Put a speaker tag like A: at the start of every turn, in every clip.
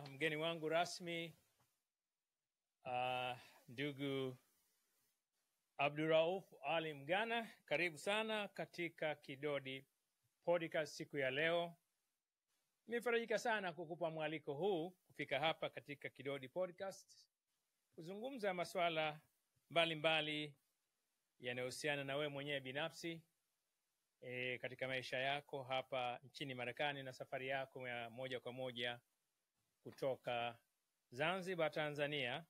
A: mgeni wangu rasmi ndugu Abdurauf Ali Mgana, karibu sana katika Kidodi Podcast siku ya leo. Nimefarajika sana kukupa mwaliko huu kufika hapa katika Kidodi Podcast kuzungumza masuala mbalimbali yanayohusiana na wewe mwenyewe binafsi katika maisha yako hapa nchini Marekani na safari yako ya moja kwa moja kutoka Zanzibar, Tanzania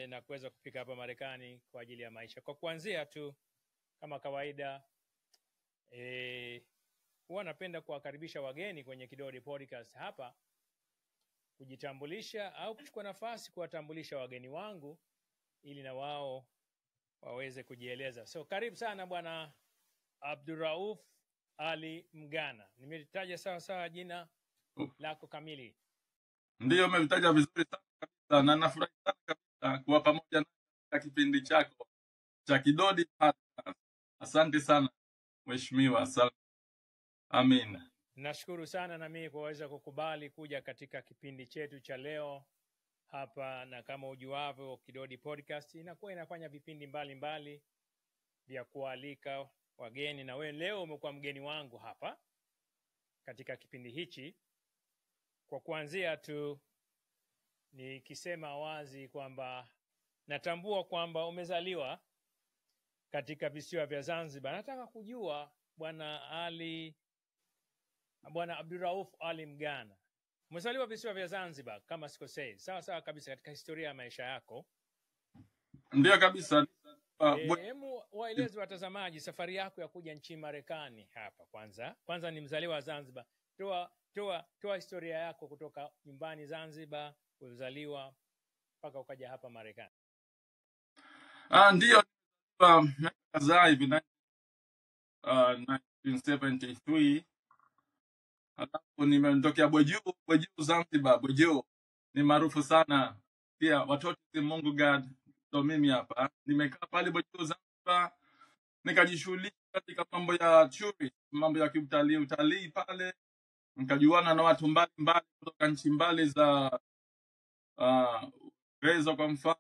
A: na kuweza kufika hapa Marekani kwa ajili ya maisha. Kwa kuanzia tu, kama kawaida, huwa napenda kuwakaribisha wageni kwenye Kidodi Podcast hapa kujitambulisha au kuchukua nafasi kuwatambulisha wageni wangu ili na wao waweze kujieleza. So karibu sana bwana Abdurauf Ali Mgana. Nimetaja sawa sawa jina lako kamili?
B: Ndiyo, umevitaja vizuri sana kabisa, na nafurahi sana kabisa kuwa pamoja na katika kipindi chako cha Kidodi Podcast. Asante sana mheshimiwa. Amin.
A: Nashukuru sana na mimi kuweza kukubali kuja katika kipindi chetu cha leo hapa, na kama ujuavyo Kidodi Podcast inakuwa inafanya vipindi mbalimbali vya kualika wageni, na wewe leo umekuwa mgeni wangu hapa katika kipindi hichi. Kwa kuanzia tu nikisema wazi kwamba natambua kwamba umezaliwa katika visiwa vya Zanzibar. Nataka kujua bwana Abdurauf Ali Mgana, umezaliwa visiwa vya Zanzibar kama sikosei? Sawa sawa kabisa. Katika historia ya maisha yako,
B: ndio kabisa.
A: Hemu waeleze watazamaji safari yako ya kuja nchini Marekani hapa. Kwanza ni mzaliwa wa Zanzibar. Toa historia yako kutoka nyumbani Zanzibar, kuzaliwa mpaka ukaja hapa Marekani.
B: Ndio, miaka hivi 1973. Alafu nimetokea Bwejiu Zanzibar. Bwejiu ni maarufu sana pia, watoto si Mungu God. So mimi hapa nimekaa pale Bwejiu Zanzibar, nikajishughulisha katika mambo ya tourist, mambo ya utalii pale. Nikajuana na watu mbalimbali kutoka nchi mbali za Uingereza kwa mfano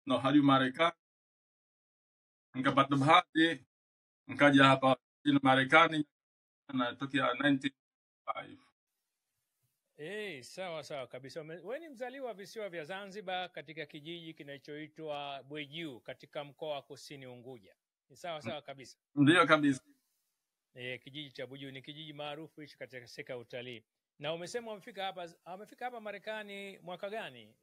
B: na hadi Marekani. Nikapata bahati nikaja hapa nchini Marekani na tokea 1995.
A: Sawa sawa kabisa. Wewe ni mzaliwa wa visiwa vya Zanzibar katika kijiji kinachoitwa Bwejiu katika mkoa wa Kusini Unguja. Ni sawa sawa kabisa?
B: Ndio kabisa.
A: Kijiji cha Bwejiu ni kijiji maarufu hicho katika sekta ya utalii. Na umesema amefika hapa Marekani mwaka gani?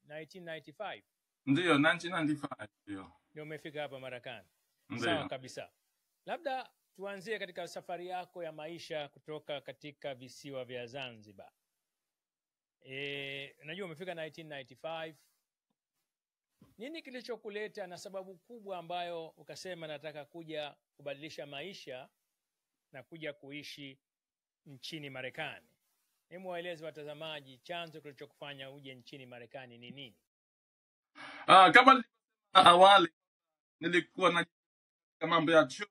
A: 1995.
B: Ndio, 1995 ndio
A: umefika hapa Marekani. Sawa kabisa. Labda tuanzie katika safari yako ya maisha kutoka katika visiwa vya Zanzibar. Najua umefika 1995. Nini kilichokuleta na sababu kubwa ambayo ukasema nataka kuja kubadilisha maisha na kuja kuishi nchini Marekani? Hebu waeleze watazamaji chanzo kilichokufanya uje nchini Marekani ni nini?
B: Kama nilivyosema awali, nilikuwa na mambo ya chuo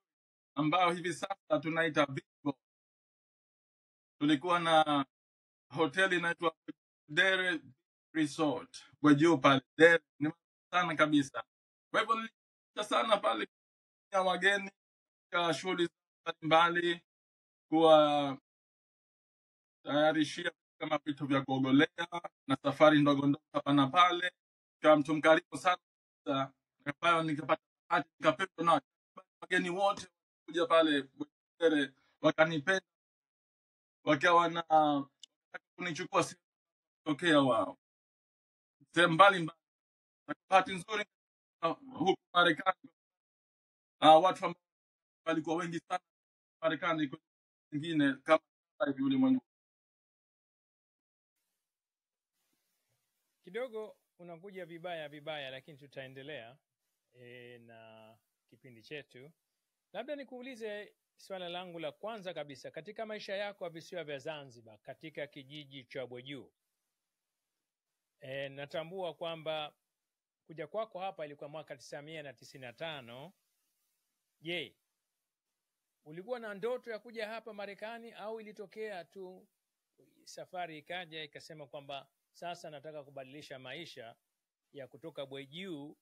B: ambayo hivi sasa tunaita Vivo. Tulikuwa na hoteli inaitwa Dere Resort Bwejiu pale. Dere ni sana kabisa. Kwa hivyo nilikuwa sana pale ya wageni kwa shughuli mbalimbali, kuwa tayarishia kama vitu vya kuogolea na safari ndogo ndogo hapa na pale. Kwa mtu mkarimu sana ambayo nikapata bahati nikapendwa na wageni wote kuja pale Bwejiu, wakanipenda wakiwa na kunichukua tokea wao sehemu mbalimbali. Bahati nzuri huku Marekani watu ambao walikuwa wengi sana Marekani wengine kama hivi ulimwengu.
A: Kidogo unakuja vibaya, lakini tutaendelea na kipindi chetu. Labda nikuulize swala langu la kwanza kabisa, katika maisha yako ya visiwa vya Zanzibar katika kijiji cha Bwejiu. Natambua kwamba kuja kwako hapa ilikuwa mwaka 1995. Je, ulikuwa na ndoto ya kuja hapa Marekani au ilitokea tu safari ikaja ikasema kwamba sasa nataka kubadilisha maisha ya kutoka Bwejuu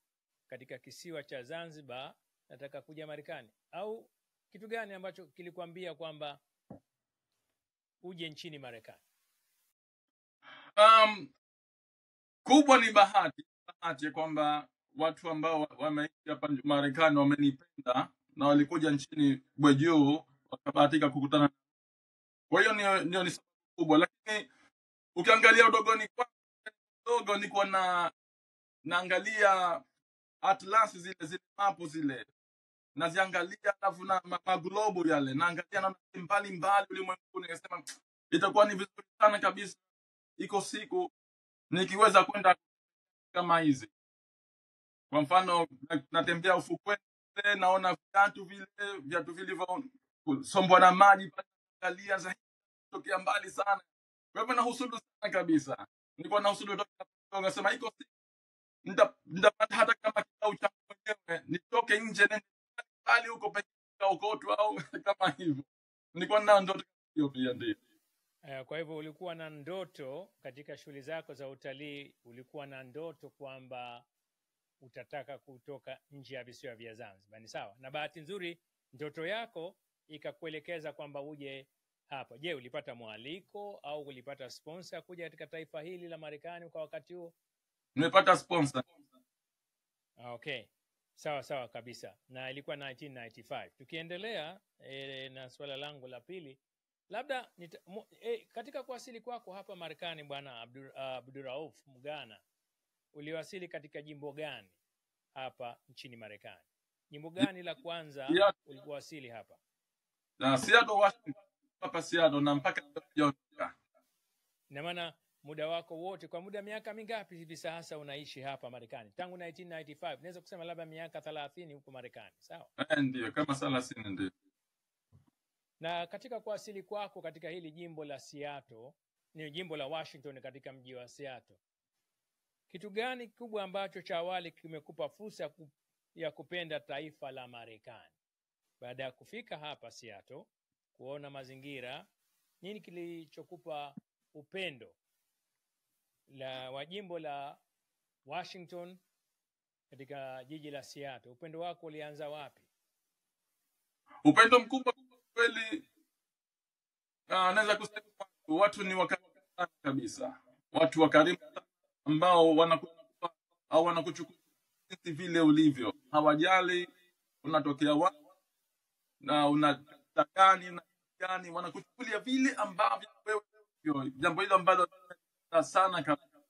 A: katika kisiwa cha Zanzibar, nataka kuja Marekani? Au kitu gani ambacho kilikwambia kwamba uje nchini Marekani?
B: Kubwa ni bahati kwamba watu ambao wameishi hapa Marekani wamenipenda na walikuja nchini Bwejuu wakabahatika kukutana. Kwa hiyo ndio ni sababu kubwa, lakini ukiangalia udogoni kwangu niko naangalia atlas zile mapu zile naziangalia, alafu na maglobu yale naangalia na mbali ulimwenguni, nikasema itakuwa ni vizuri sana kabisa iko siku nikiweza kwenda kama hizi. Kwa mfano natembea ufukweni, naona viatu vilivyo sombwa na maji, angalia zaidi tokea mbali sana. Kwa hivyo nahusudu sana kabisa, nilikuwa nahusudu toka nasema iko siku nitapata hata kama kikao cha mwenyewe nitoke nje nende mbali huko pekee Okoto au kama hivyo. Nilikuwa na ndoto hiyo pia ndio.
A: Kwa hivyo ulikuwa na ndoto katika shughuli zako za utalii, ulikuwa na ndoto kwamba utataka kutoka nje ya visiwa vya Zanzibar, ni sawa? Na bahati nzuri ndoto yako ikakuelekeza kwamba uje hapa. Je, ulipata mwaliko au ulipata sponsor kuja katika taifa hili la Marekani kwa wakati huo?
B: Nimepata sponsor.
A: Okay. Sawa kabisa. Na ilikuwa 1995. Tukiendelea na swala langu la pili, labda katika kuwasili kwako hapa Marekani, bwana Abdurauf Mgana, uliwasili katika jimbo gani hapa nchini Marekani? Jimbo gani la kwanza ulipowasili hapa?
B: Seattle, Washington. Hapa Seattle na mpaka leo.
A: Na maana muda wako wote, kwa muda miaka mingapi hivi sasa unaishi hapa Marekani? Tangu 1995. Naweza kusema labda miaka 30 huko Marekani, sawa?
B: Ndio, kama 30 ndio.
A: Na katika kuwasili kwako katika hili jimbo la Seattle, ni jimbo la Washington katika mji wa Seattle, kitu gani kubwa ambacho cha awali kimekupa fursa ya kupenda taifa la Marekani? Baada ya kufika hapa Seattle, kuona mazingira, nini kilichokupa upendo wa jimbo la Washington katika jiji la Seattle? Upendo wako ulianza wapi?
B: Upendo mkubwa kweli, naweza kusema watu ni wakarimu kabisa. Watu wakarimu ambao wanakuchukua jinsi vile ulivyo. Hawajali unatokea wapi na unataka gani, wanakuchukulia vile ambavyo wewe. Jambo hilo ambalo sana kabisa.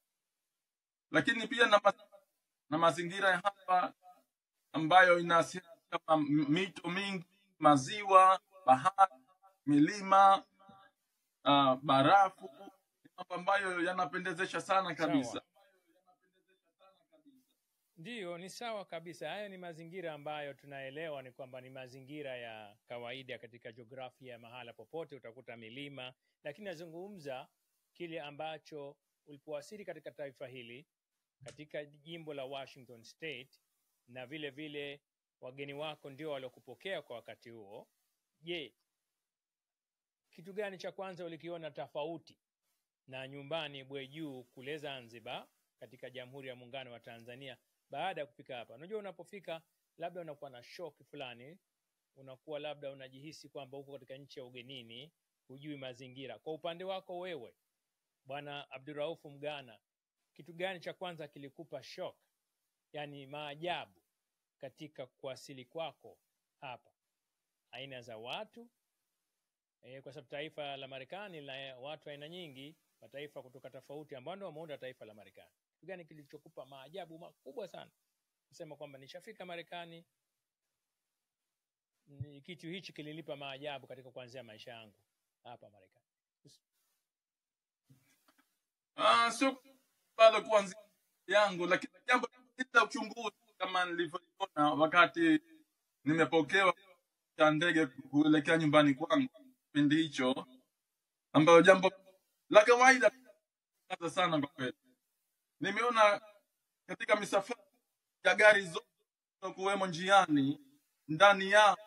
B: Lakini pia na mazingira ya hapa ambayo inaasili kama mito mingi, maziwa, bahari, milima, barafu, mambo ambayo yanapendezesha sana kabisa.
A: Ndio, ni sawa kabisa. Haya ni mazingira ambayo tunaelewa ni kwamba ni mazingira ya kawaida katika jiografia ya mahala popote utakuta milima, lakini nazungumza kile ambacho ulipowasili katika taifa hili katika jimbo la Washington State, na vile vile wageni wako ndio waliokupokea kwa wakati huo. Je, kitu gani cha kwanza ulikiona tofauti na nyumbani Bwejuu kule Zanzibar katika Jamhuri ya Muungano wa Tanzania baada ya kufika hapa? Unajua unapofika labda unakuwa na shock fulani, unakuwa labda unajihisi kwamba uko katika nchi ya ugenini, hujui mazingira. Kwa upande wako wewe bwana Abdurauf Mgana, kitu gani cha kwanza kilikupa shock, yani maajabu katika kuwasili kwako hapa? Aina za watu, kwa sababu taifa la Marekani la watu aina nyingi, mataifa kutoka tofauti ambao ndio wameunda taifa la Marekani. Kitu gani kilichokupa maajabu makubwa sana kusema kwamba nishafika Marekani, kitu hichi kilinipa maajabu katika kuanzia maisha yangu hapa Marekani?
B: Sio bado kuanzia yangu, lakini jambo la uchunguzi kama nilivyoona wakati nimepokewa kwa ndege kuelekea nyumbani kwangu kipindi hicho, ambayo jambo la kawaida sana kwa kweli. Nimeona katika misafara ya gari zote kuwemo njiani, ndani ya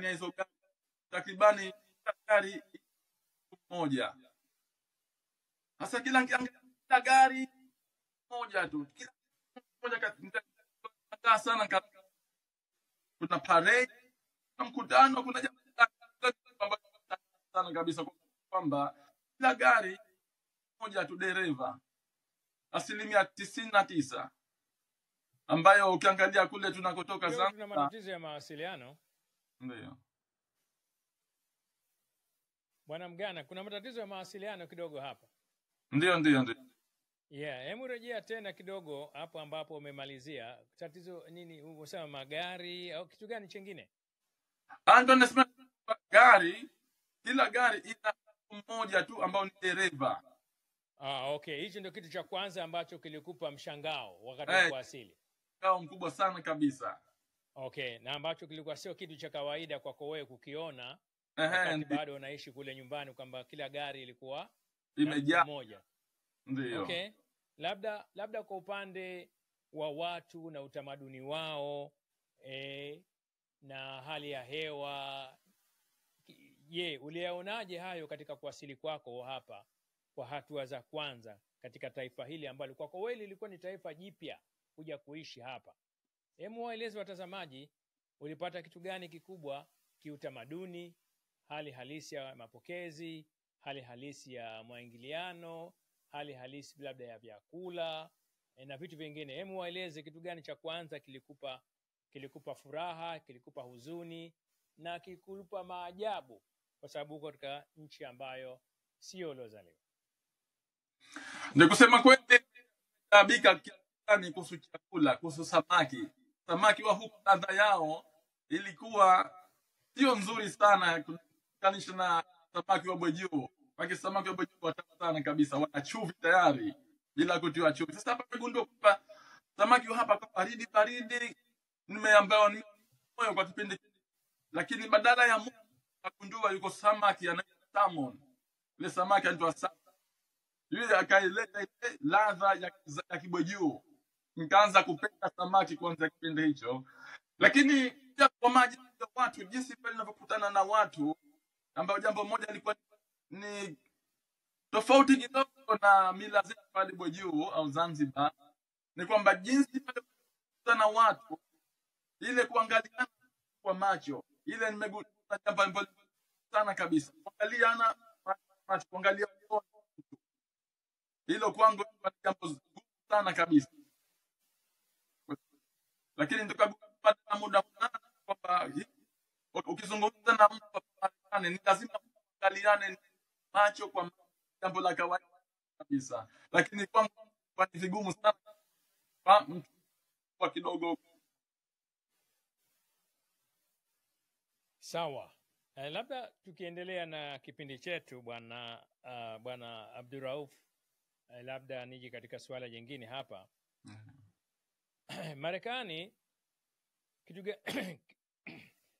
B: hizo gari takribani gari moja Sasa kila gari moja tu, kila moja katika sana kuna parade, kuna mkutano, kuna jambo sana kabisa kwamba kila gari moja tu dereva 99%, ambayo ukiangalia kule tunakotoka
A: Leo
B: sana
A: tuna matatizo ya mawasiliano.
B: ndio
A: Bwana Mgana, kuna matatizo ya mawasiliano kidogo hapa.
B: ndio
A: Yeah, hebu rejea tena kidogo hapo ambapo umemalizia. Tatizo nini? Unasema magari au kitu gani chingine?
B: ando nasema gari, kila gari ina mmoja tu ambao ni dereva.
A: Okay, hicho ndio kitu cha kwanza ambacho kilikupa mshangao wakati wa kuwasili.
B: Mshangao mkubwa sana kabisa.
A: Okay, na ambacho kilikuwa sio kitu cha kawaida kwako wewe kukiona wakati bado unaishi kule nyumbani, kwamba kila gari ilikuwa
B: imejaa
A: moja.
B: Ndio.
A: Okay. Labda kwa upande wa watu na utamaduni wao na hali ya hewa, uliyaonaje hayo katika kuwasili kwako hapa kwa hatua za kwanza katika taifa hili ambalo kwako wewe lilikuwa ni taifa jipya kuja kuishi hapa? Hebu waeleze watazamaji, ulipata kitu gani kikubwa kiutamaduni, hali halisi ya mapokezi, hali halisi ya maingiliano, hali halisi labda ya vyakula na vitu vingine. Hebu waeleze kitu gani cha kwanza kilikupa furaha, kilikupa huzuni na kilikupa maajabu, kwa sababu uko katika nchi ambayo sio uliozaliwa.
B: Ndio kusema kweli, tabika kiasi kuhusu chakula, kuhusu samaki. Samaki wa huko ladha yao ilikuwa sio nzuri sana kulinganisha na samaki wa Bwejuu. Wake samaki wa Bwejuu watamu sana kabisa, wana chumvi tayari bila kutiwa chumvi. Sasa hapa nimegundua kwamba samaki wa hapa kwa baridi nimeambiwa ni moyo kwa kipindi, lakini badala ya moyo akundua yuko samaki anaitwa salmon. Ile samaki anaitwa salmon. Yule akaileta ile ladha ya Kibwejuu. Nikaanza kupenda samaki kwanza kipindi hicho. Lakini kwa maji ya watu, jinsi pale ninapokutana na watu ambao jambo moja lilikuwa ni tofauti kidogo na mila zetu pale Bwejuu au Zanzibar, ni kwamba jinsi pale kukutana na watu, ile kuangaliana kwa macho, ile nimegundua jambo ambalo sana kabisa. Kuangaliana macho, kuangalia hilo kwangu ni jambo zuri sana kabisa. Lakini tukapata muda kwamba ukizungumza na mtu wa Marekani ni lazima kuangaliane macho kwa jambo la kawaida kabisa. Lakini kwangu ni vigumu sana kwa mtu kwa kidogo.
A: Sawa. Labda tukiendelea na kipindi chetu bwana Abdurauf, labda niji katika swala jingine hapa. Marekani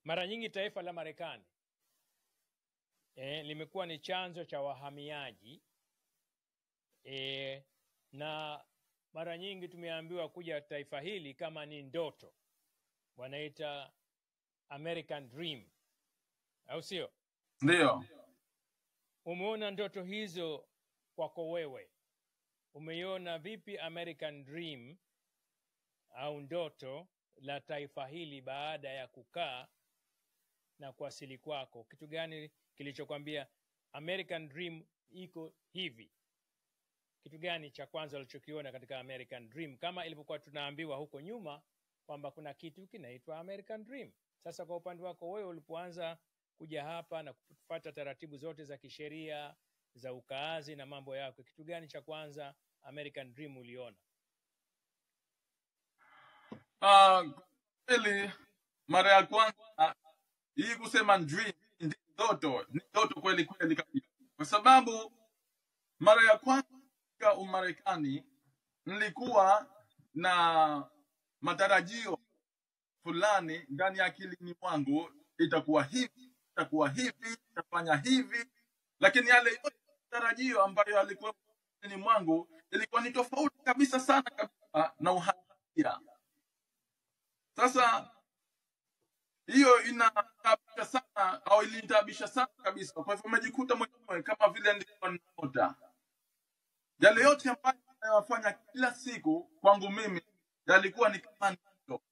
A: mara nyingi taifa la Marekani limekuwa ni chanzo cha wahamiaji na mara nyingi tumeambiwa kuja taifa hili kama ni ndoto, wanaita American Dream, au sio?
B: Ndio.
A: Umeona ndoto hizo kwako wewe, umeiona vipi American Dream au ndoto la taifa hili baada ya kukaa na kuasili kwako? Kitu gani kilichokwambia American Dream iko hivi? Kitu gani cha kwanza ulichokiona katika American Dream, kama ilivyokuwa tunaambiwa huko nyuma kwamba kuna kitu kinaitwa American Dream? Sasa kwa upande wako wewe, ulipoanza kuja hapa na kufuata taratibu zote za kisheria za ukaazi na mambo yako, kitu gani cha kwanza American Dream uliona?
B: Kweli mara ya kwanza hii kusema dream ni ndoto kweli kabisa, kwa sababu mara ya kwanza katika Umarekani nilikuwa na matarajio fulani ndani ya akilini mwangu, itakuwa hivi, itafanya hivi, lakini yale yote matarajio ambayo yalikuwa ndani mwangu ilikuwa ni tofauti kabisa sana kabisa na uhalisia. Sasa hiyo inatabisha sana au ilinitabisha sana kabisa. Kwa hivyo nimejikuta mwenyewe kama vile nilikuwa ninaota. yale yote ambayo nayafanya kila siku kwangu mimi yalikuwa ni kama ndoto,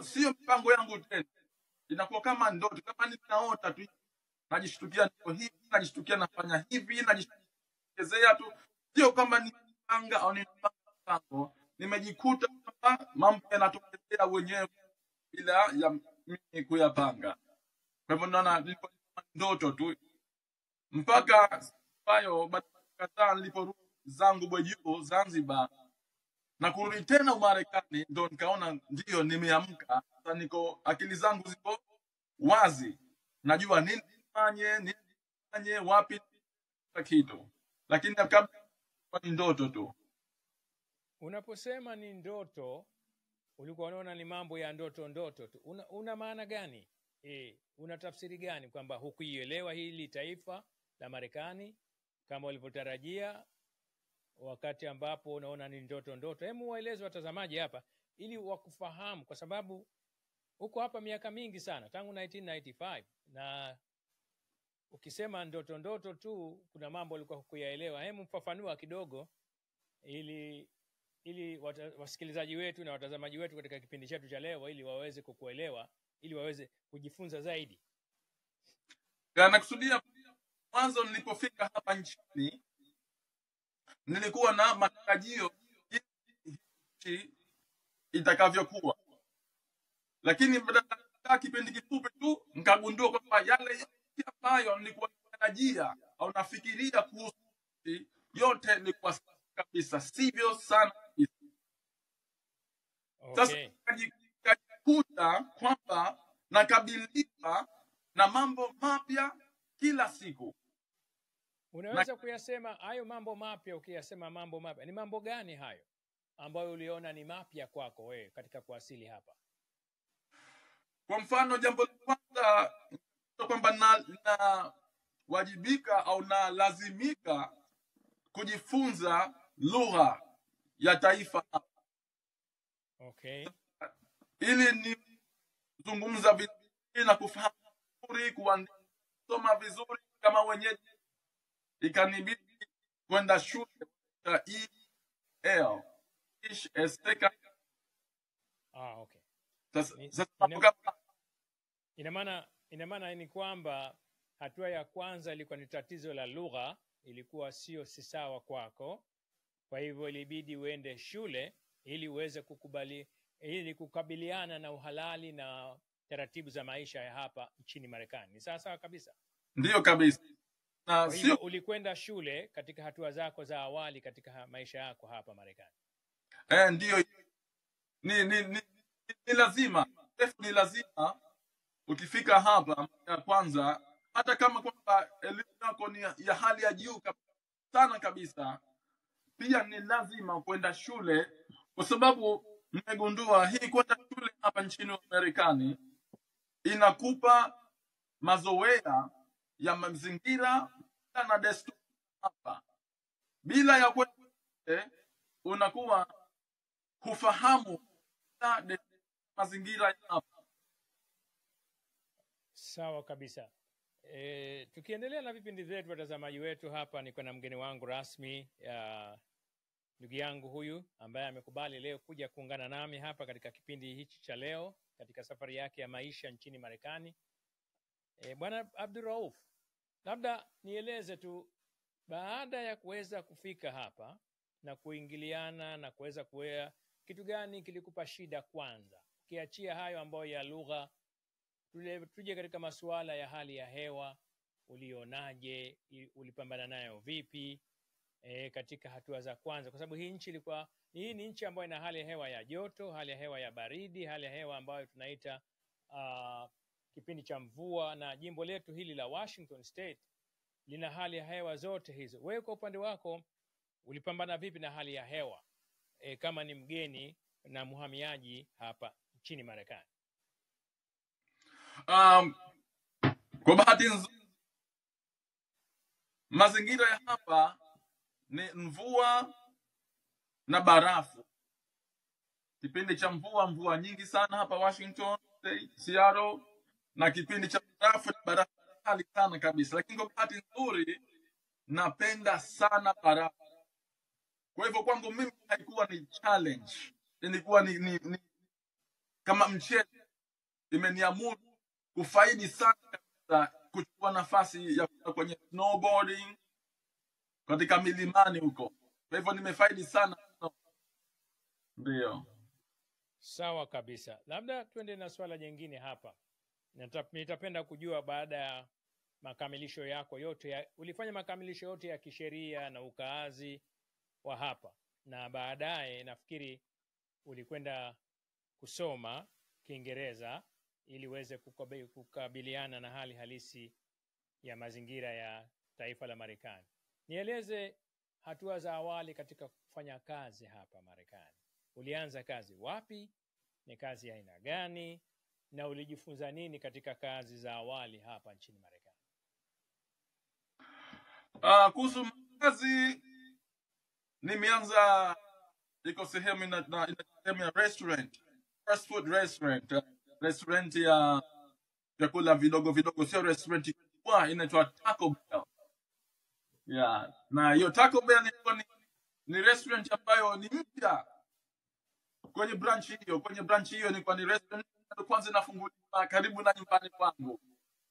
B: sio mipango yangu tena, inakuwa kama ndoto, kama ninaota tu, najishtukia niko hivi, najishtukia nafanya hivi, najichezea tu, sio kama nipanga au ninapanga. Nimejikuta kwamba mambo yanatokea wenyewe bila ya mimi kuyapanga. Kwa hivyo naona nilikuwa ndoto tu, mpaka hayo baada kadhaa niliporudi zangu Bwejuo Zanzibar na kurudi tena Umarekani, ndo nikaona ndio nimeamka sasa, niko akili zangu ziko wazi, najua nini nifanye wapi kitu, lakini kabla ni ndoto tu.
A: Unaposema ni ndoto, ulikuwa unaona ni mambo ya ndoto tu, una maana gani? Una tafsiri gani kwamba hukuielewa hili taifa la Marekani kama ulivyotarajia, wakati ambapo unaona ni ndoto? Hebu waeleze watazamaji hapa ili wakufahamu, kwa sababu uko hapa miaka mingi sana, tangu 1995, na ukisema ndoto tu kuna mambo ulikuwa hukuyaelewa. Hebu mfafanua kidogo ili wasikilizaji wetu na watazamaji wetu katika kipindi chetu cha leo, ili waweze kukuelewa, ili waweze kujifunza zaidi.
B: Nakusudia mwanzo nilipofika hapa nchini nilikuwa na matarajio itakavyokuwa, lakini baada ya kipindi kifupi tu nikagundua kwamba yale ambayo nilikuwa natarajia au nafikiria kuhusu yote ni kwa kabisa sivyo sana kabisa.
A: Okay.
B: Sasa nikajikuta kwamba nakabiliwa na mambo mapya kila siku.
A: Unaweza kuyasema hayo mambo mapya? Ukiyasema mambo mapya, ni mambo gani hayo ambayo uliona ni mapya kwako wewe katika kuasili hapa?
B: Kwa mfano, jambo la kwanza kwamba na wajibika au na lazimika kujifunza lugha ya taifa hapa.
A: Okay.
B: Ili ni zungumza vizuri na kufahamu vizuri, kusoma vizuri kama wenyeji, ikanibidi kwenda shule ya EL STK.
A: Okay.
B: Sasa
A: ina maana ni kwamba hatua ya kwanza ilikuwa ni tatizo la lugha, ilikuwa si sawa kwako, kwa hivyo ilibidi uende shule ili uweze kukabiliana na uhalali na taratibu za maisha ya hapa nchini Marekani. Ni sawa kabisa?
B: Ndiyo kabisa.
A: Na sio ulikwenda shule katika hatua zako za awali katika maisha yako hapa Marekani?
B: Ndiyo. Ni lazima ukifika hapa ya kwanza, hata kama kwamba elimu yako ni ya hali ya juu sana kabisa, pia ni lazima kwenda shule, kwa sababu nimegundua hii kwenda shule hapa nchini Marekani inakupa mazoea ya mazingira na desturi hapa. Bila ya kwenda unakuwa kufahamu mazingira hapa.
A: Sawa kabisa. Tukiendelea na vipindi vyetu, watazamaji wetu, hapa niko na mgeni wangu rasmi, ndugu yangu huyu ambaye amekubali leo kuja kuungana nami hapa katika kipindi hichi cha leo katika safari yake ya maisha nchini Marekani. Bwana Abdurauf, labda nieleze tu, baada ya kuweza kufika hapa na kuingiliana na kuweza kuea, kitu gani kilikupa shida kwanza? Ukiachia hayo ambayo ya lugha, tuje katika masuala ya hali ya hewa. Ulionaje? Ulipambana nayo vipi katika hatua za kwanza? Kwa sababu hii ni nchi ambayo ina hali ya hewa ya joto, hali ya hewa ya baridi, hali ya hewa ambayo tunaita kipindi cha mvua, na jimbo letu hili la Washington State lina hali ya hewa zote hizo. Wewe kwa upande wako ulipambana vipi na hali ya hewa kama ni mgeni na muhamiaji hapa nchini Marekani?
B: Kwa bahati nzuri mazingira ya hapa ni mvua na barafu. Kipindi cha mvua nyingi sana hapa Washington State, Seattle, na kipindi cha barafu kali sana kabisa. Lakini kwa bahati nzuri napenda sana barafu. Kwa hivyo kwangu mimi haikuwa ni challenge, ilikuwa ni kama mchezo. Imeniamuru kufaidi sana kabisa, kuchukua nafasi ya kwenda kwenye snowboarding katika milimani huko. Kwa hivyo nimefaidi sana. Ndio.
A: Sawa kabisa. Labda tuende na swala jingine hapa. Nitapenda kujua baada ya makamilisho yako yote ulifanya makamilisho yote ya kisheria na ukaazi wa hapa, na baadaye nafikiri ulikwenda kusoma Kiingereza ili uweze kukabiliana na hali halisi ya mazingira ya taifa la Marekani. Nieleze hatua za awali katika kufanya kazi hapa Marekani. Ulianza kazi wapi? Ni kazi ya aina gani? Na ulijifunza nini katika kazi za awali hapa nchini Marekani?
B: Kuhusu kazi, nimeanza iko sehemu ya restaurant, fast food restaurant, restaurant ya vyakula vidogo vidogo, sio restaurant kubwa, inaitwa Taco Bell. Yeah, na hiyo Taco Bell ni restaurant ambayo ni mpya kwenye branch hiyo. Kwenye branch hiyo ni restaurant kwanza inafunguliwa karibu na nyumbani kwangu.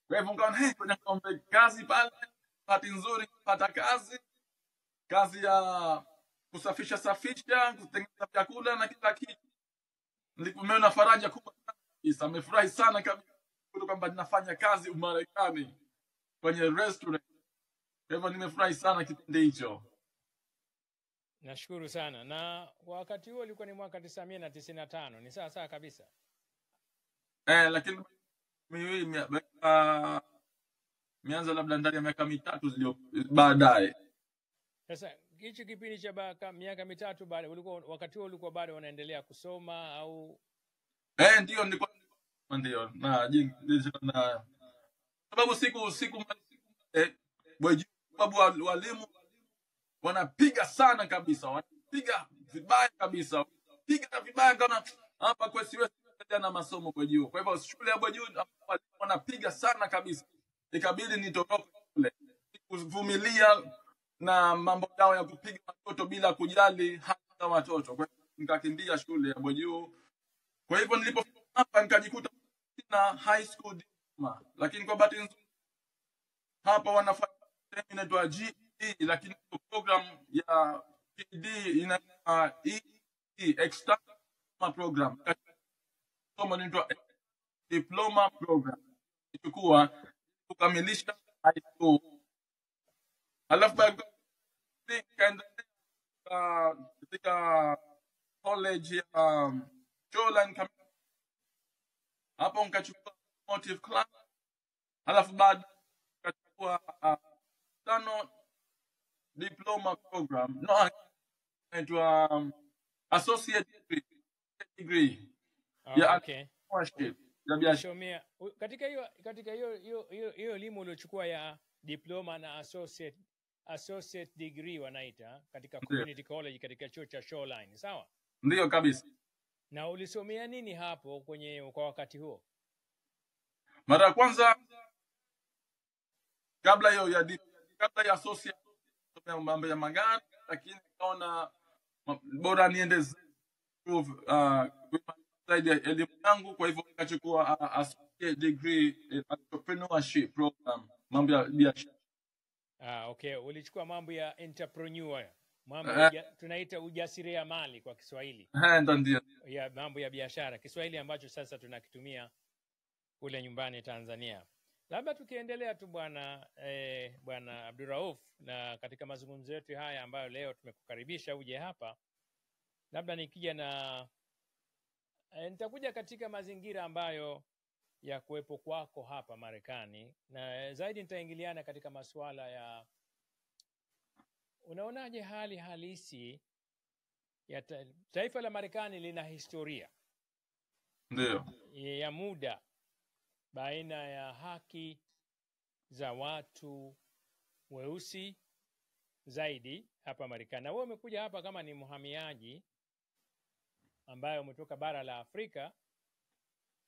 B: Kwa hivyo nikaona kwenye kaombe kazi pale, bahati nzuri kupata kazi ya kusafisha, kutengeneza vyakula na kila kitu. Nilipoona faraja kubwa kabisa, nimefurahi sana kabisa kwamba ninafanya kazi Marekani kwenye restaurant. Kwa hivyo nimefurahi sana kipindi hicho.
A: Nashukuru sana. Na wakati huo ulikuwa ni mwaka 1995, ni sawa kabisa.
B: Lakini mianza labda ndani ya miaka 3 baadaye.
A: Sasa hicho kipindi cha miaka 3 baada, wakati huo ulikuwa bado unaendelea kusoma au?
B: Ndio ndio. Na sababu siku sababu walimu wanapiga sana kabisa, wanapiga vibaya kabisa, piga vibaya kama hapa kwa siwezi na masomo kwa juu. Kwa hivyo shule ya juu wanapiga sana kabisa, ikabidi nitoroke kule, kuvumilia na mambo yao ya kupiga watoto bila kujali hata watoto. Kwa hivyo nikakimbia shule ya juu. Kwa hivyo nilipofika hapa nikajikuta na high school diploma, lakini kwa bahati nzuri hapa wanafanya inaitwa GED, lakini program ya GED inaitwa external program, kama inaitwa diploma program, ichukua kukamilisha high school. Alafu baada katika college ya Shoreline, hapo nikachukua automotive class. Alafu baada nikachukua diploma program, inaitwa associate degree ya
A: Okay.
B: Ya biashara.
A: Katika hiyo elimu uliochukua ya diploma na associate degree wanaita katika community college katika chuo cha Shoreline, sawa?
B: Ndio kabisa.
A: Na ulisomea nini hapo kwa wakati huo?
B: Mara ya kwanza kabla ya associate mambo ya magari, lakini nikaona bora niende zaidi ya elimu yangu. Kwa hivyo nikachukua associate degree in entrepreneurship program, mambo ya biashara.
A: Okay, ulichukua mambo ya entrepreneur, tunaita ujasiriamali kwa Kiswahili.
B: Ndio.
A: Ya mambo ya biashara, Kiswahili ambacho sasa tunakitumia kule nyumbani Tanzania. Labda tukiendelea tu bwana Abdurauf, na katika mazungumzo yetu haya ambayo leo tumekukaribisha uje hapa, labda nikija nitakuja katika mazingira ambayo ya kuwepo kwako hapa Marekani, na zaidi nitaingiliana katika masuala ya unaonaje hali halisi ya taifa la Marekani. Lina historia
B: ndio
A: ya muda baina ya haki za watu weusi zaidi hapa Marekani. Na wewe umekuja hapa kama ni mhamiaji ambaye umetoka bara la Afrika,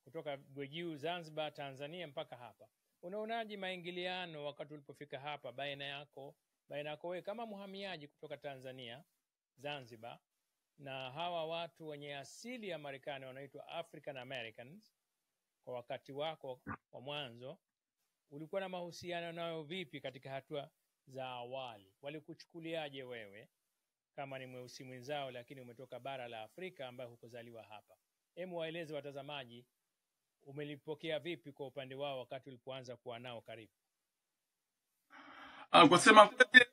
A: kutoka Bwejuu, Zanzibar, Tanzania mpaka hapa. Unaonaje maingiliano wakati ulipofika hapa baina yako wewe kama mhamiaji kutoka Tanzania Zanzibar, na hawa watu wenye asili ya Marekani wanaitwa African Americans, kwa wakati wako wa mwanzo ulikuwa na mahusiano nayo vipi katika hatua za awali? Walikuchukuliaje wewe kama ni mweusi mwenzao lakini umetoka bara la Afrika ambaye hukuzaliwa hapa? Hebu waeleze watazamaji, umelipokea vipi kwa upande wao wakati ulipoanza kuwa nao karibu?
B: Kusema kweli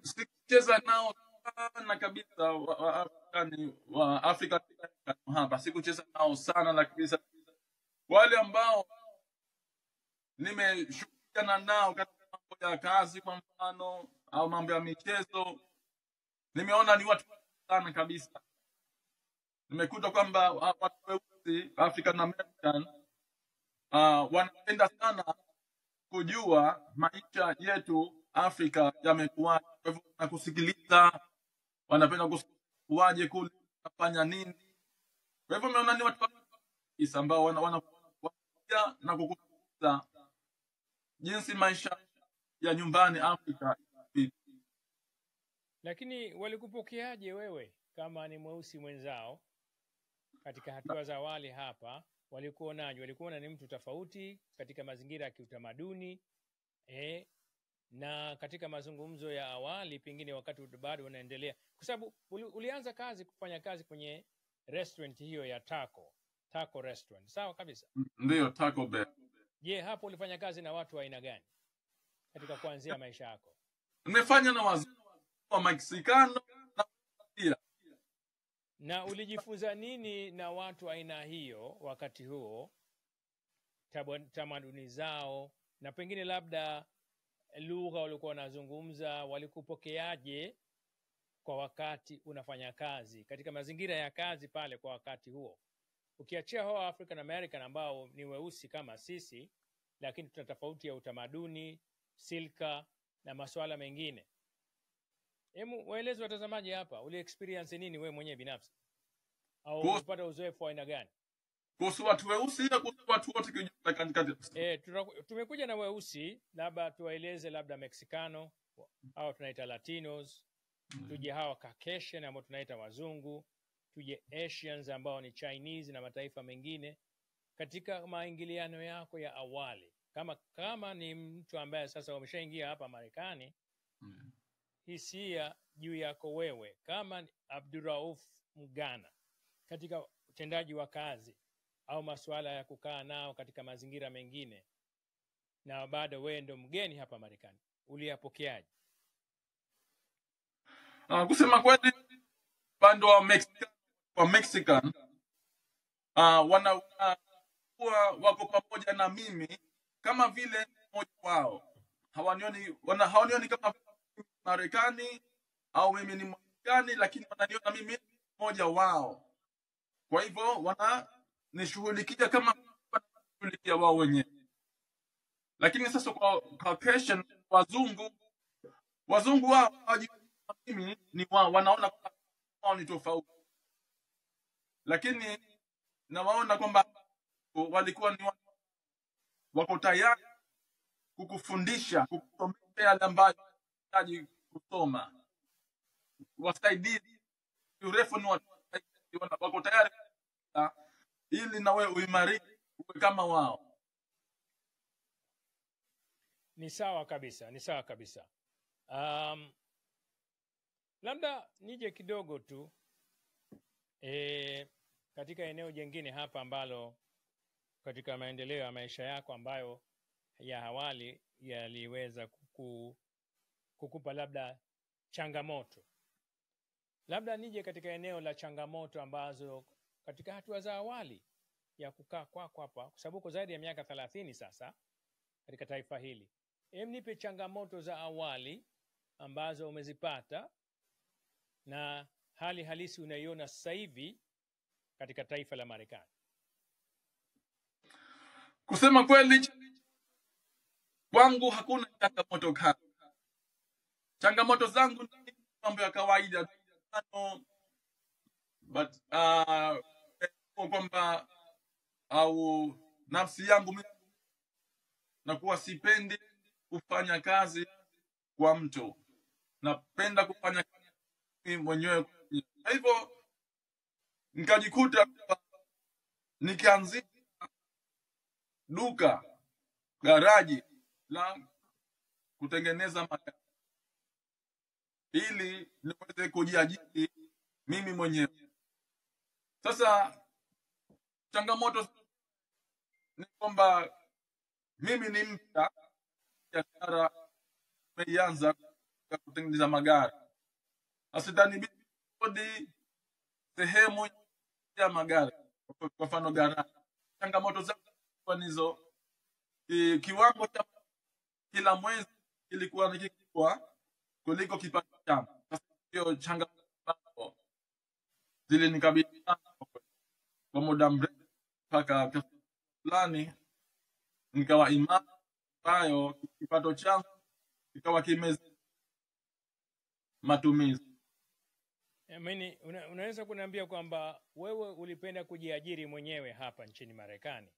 B: sikucheza nao sana kabisa wa Afrika hapa, sikucheza nao sana, lakini wale ambao nimeshirikiana nao katika mambo ya kazi kwa mfano au mambo ya michezo, nimeona ni watu sana kabisa. Nimekuta kwamba watu weusi African American wanapenda sana kujua maisha yetu Afrika yamekuwa, kwa hivyo na kusikiliza, wanapenda kuwaje kule kufanya nini. Kwa hivyo umeona ni watu ambao wanakuja na kukuza jinsi maisha ya nyumbani Afrika.
A: Lakini walikupokeaje wewe kama ni mweusi mwenzao katika hatua za awali hapa? Walikuonaje? Walikuona ni mtu tofauti katika mazingira ya kiutamaduni na katika mazungumzo ya awali, pengine wakati bado unaendelea, kwa sababu ulianza kufanya kazi kwenye restaurant hiyo ya Taco restaurant, sawa kabisa?
B: Ndio, Taco Bell.
A: Je, hapo ulifanya kazi na watu wa aina gani katika kuanzia maisha yako?
B: Nimefanya na wazungu wa Mexicano
A: na ulijifunza nini na watu aina hiyo wakati huo, tamaduni zao, na pengine labda lugha walikuwa wanazungumza, walikupokeaje kwa wakati unafanya kazi katika mazingira ya kazi pale kwa wakati huo, ukiachia hao African American ambao ni weusi kama sisi, lakini tuna tofauti ya utamaduni, silka na masuala mengine? Hebu waeleze watazamaji hapa, uli experience nini wewe mwenyewe binafsi, au ulipata uzoefu wa aina gani
B: kuhusu watu weusi na kuhusu watu wote kijumla katikati?
A: Tumekuja na weusi, labda tuwaeleze labda Mexicano au tunaita Latinos, tuje hawa Caucasian ambao tunaita wazungu, tuje Asians ambao ni Chinese na mataifa mengine. Katika maingiliano yako ya awali, kama ni mtu ambaye sasa umeshaingia hapa Marekani, hisia juu yako wewe kama Abdurauf Mgana katika utendaji wa kazi au masuala ya kukaa nao katika mazingira mengine, na bado wewe ndo mgeni hapa Marekani, uliyapokeaje?
B: Kusema kweli, bando wa Mexican wanakuwa wako pamoja na mimi kama vile mmoja wao. Hawanioni kama Marekani au mimi ni Marekani, lakini wananiona mimi mmoja wao. Kwa hivyo wananishughulikia kama wanashughulikia wao wenyewe. Lakini sasa kwa Caucasian, wazungu wao mimi ni wao, wanaona wao ni tofauti, lakini nawaona kwamba walikuwa ni wako tayari kukufundisha, kukusomea yale ambayo unahitaji kusoma, wasaidie urefu, ni wako tayari ili na wewe uimarike uwe kama wao.
A: Ni sawa kabisa. Labda nije kidogo tu katika eneo jingine hapa ambalo katika maendeleo ya maisha yako ambayo ya awali yaliweza kukupa labda changamoto. Labda nije katika eneo la changamoto ambazo katika hatua za awali ya kukaa kwako hapa, kwa sababu uko zaidi ya miaka 30 sasa katika taifa hili. Nipe changamoto za awali ambazo umezipata na hali halisi unaiona sasa hivi katika taifa la Marekani.
B: Kusema kweli, kwangu hakuna changamoto kali. Changamoto zangu ni mambo ya kawaida, but kwamba au nafsi yangu mimi nakuwa sipendi kufanya kazi kwa mtu. napenda kufanya mimi mwenyewe. Kwa hivyo nikajikuta nikianzia duka garaji la kutengeneza magari ili niweze kujiajiri mimi mwenyewe. Sasa changamoto ni kwamba mimi ni mpya, biashara imeanza ya kutengeneza magari. Asitanibidi kodi sehemu ya magari, kwa mfano garaji. Changamoto zake kwa hizo, kiwango cha kila mwezi kilikuwa ni kikubwa kuliko kipato changu. Sasa hiyo changamoto zilinikabili sana kwa muda mrefu, mpaka fulani nikawa imani ambayo kipato changu kikawa kimezi matumizi.
A: Mimi unaweza kuniambia kwamba wewe ulipenda kujiajiri mwenyewe hapa nchini Marekani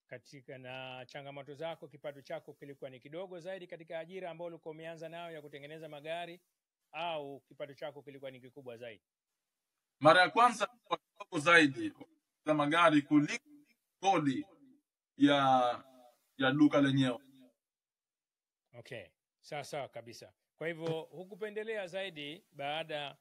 A: katika, na changamoto zako, kipato chako kilikuwa ni kidogo zaidi katika ajira ambayo ulikuwa umeanza nayo ya kutengeneza magari, au kipato chako kilikuwa ni kikubwa zaidi?
B: Mara ya kwanza kwa kidogo zaidi za magari kuliko kodi ya duka lenyewe.
A: Okay, sawa kabisa. Kwa hivyo hukupendelea zaidi baada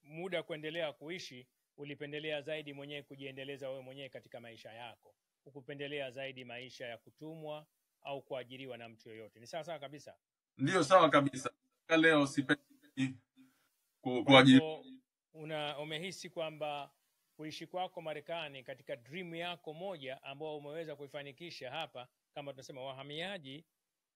A: muda kuendelea kuishi, ulipendelea zaidi mwenyewe kujiendeleza wewe mwenyewe katika maisha yako, hukupendelea zaidi maisha ya kutumwa au kuajiriwa na mtu yoyote. Ni sawa kabisa?
B: Ndio, sawa kabisa. Leo sipendi kuajiriwa.
A: Umehisi kwamba kuishi kwako Marekani katika dream yako moja ambao umeweza kuifanikisha hapa, kama tunasema wahamiaji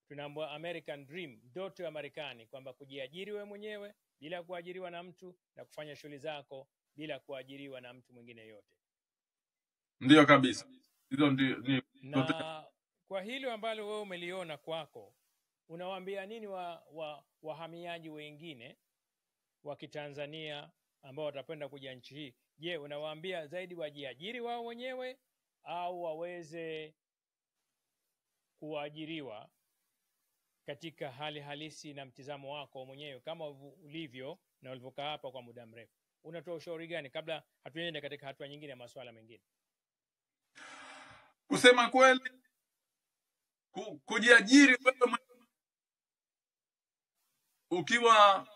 A: tunaambia American dream, ndoto ya Marekani, kwamba kujiajiri wewe mwenyewe bila kuajiriwa na mtu na kufanya shughuli zako bila kuajiriwa na mtu mwingine yote.
B: Ndio kabisa. Hizo ndio.
A: Na kwa hilo ambalo wewe umeliona kwako, unawaambia nini wahamiaji wengine wa Kitanzania ambao watapenda kuja nchi hii? Je, unawaambia zaidi wajiajiri wao wenyewe au waweze kuajiriwa katika hali halisi na mtizamo wako mwenyewe kama ulivyo na ulivyokaa hapa kwa muda mrefu? Unatoa ushauri gani kabla hatuende katika hatua nyingine ya masuala mengine?
B: Kusema kweli, kujiajiri wewe mwenyewe ukiwa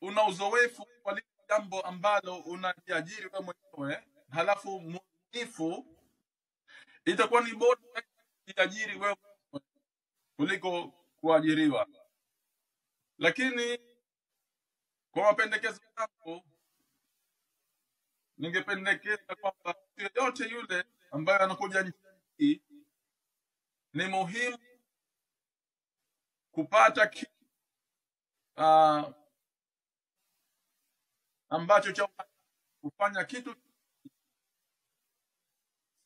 B: una uzoefu kwa jambo ambalo unajiajiri wewe mwenyewe, halafu mwaminifu, itakuwa ni bora kujiajiri wewe kuliko kuajiriwa. Lakini kwa mapendekezo yangu, ningependekeza kwamba yote yule ambaye anakuja nchi, ni muhimu kupata ambacho cha kufanya kitu,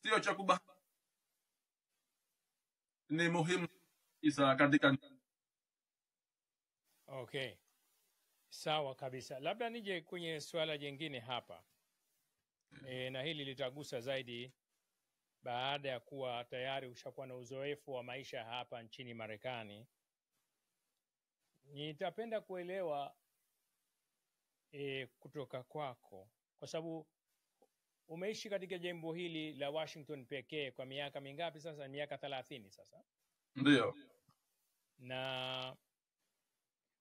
B: sio cha kubahati. Ni muhimu isa katika.
A: Okay, sawa kabisa. Labda nije kwenye swala jingine hapa, na hili litagusa zaidi baada ya kuwa tayari ushakuwa na uzoefu wa maisha hapa nchini Marekani. Nitapenda kuelewa kutoka kwako, kwa sababu umeishi katika jimbo hili la Washington pekee kwa miaka mingapi sasa? Miaka 30 sasa.
B: Ndio.
A: Na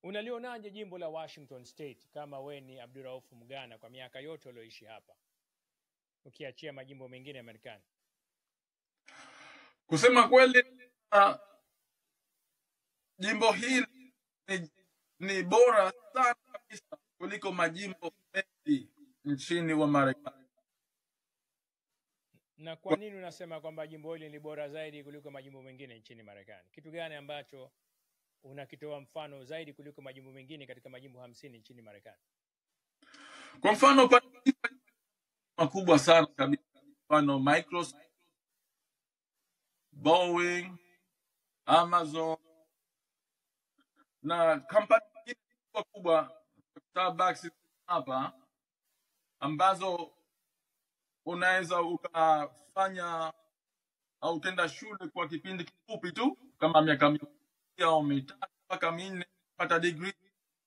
A: unalionaje jimbo la Washington State kama we ni Abdurauf Mgana kwa miaka yote ulioishi hapa, ukiachia majimbo mengine ya Marekani?
B: Kusema kweli, jimbo hili ni bora sana kabisa kuliko majimbo mengi nchini wa Marekani.
A: Na kwa nini unasema kwamba jimbo hili ni bora zaidi kuliko majimbo mengine nchini Marekani? Kitu gani ambacho unakitoa mfano zaidi kuliko majimbo mengine katika majimbo 50 nchini Marekani?
B: Kwa mfano makubwa sana kabisa, mfano Microsoft, Boeing, Amazon na kampuni kubwa Starbucks hapa, ambazo unaweza ukafanya au tenda shule kwa kipindi kifupi tu kama miaka 2 au 3 mpaka 4 pata degree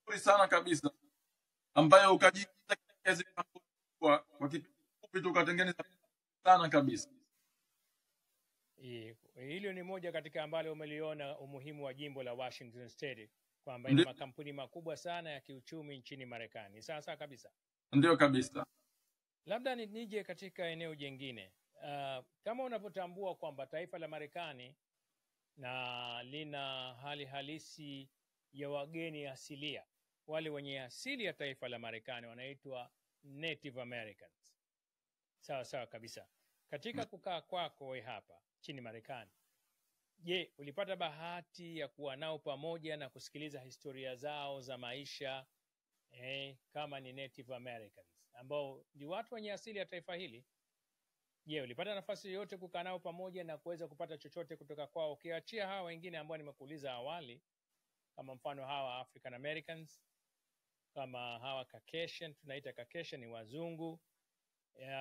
B: nzuri sana kabisa, ambayo ukajikuta kazi kwa kipindi kifupi tu ukatengeneza sana kabisa.
A: Hilo ni moja katika ambalo umeliona umuhimu wa jimbo la Washington State, kwamba ina
B: Ndio,
A: makampuni makubwa sana ya kiuchumi nchini Marekani. Sawa kabisa.
B: ndio kabisa.
A: Labda nije katika eneo jingine. Kama unavyotambua kwamba taifa la Marekani na lina hali halisi ya wageni asilia, wale wenye asili ya taifa la Marekani wanaitwa Native Americans. Sawa kabisa. Katika kukaa kwako wewe hapa nchini Marekani, je, ulipata bahati ya kuwa nao pamoja na kusikiliza historia zao za maisha kama ni Native Americans ambao ni watu wenye asili ya taifa hili? Je, ulipata nafasi yoyote kukaa nao pamoja na kuweza kupata chochote kutoka kwao, ukiachia hawa wengine ambao nimekuuliza awali, kama mfano hawa African Americans, kama hawa Caucasian, tunaita Caucasian ni wazungu,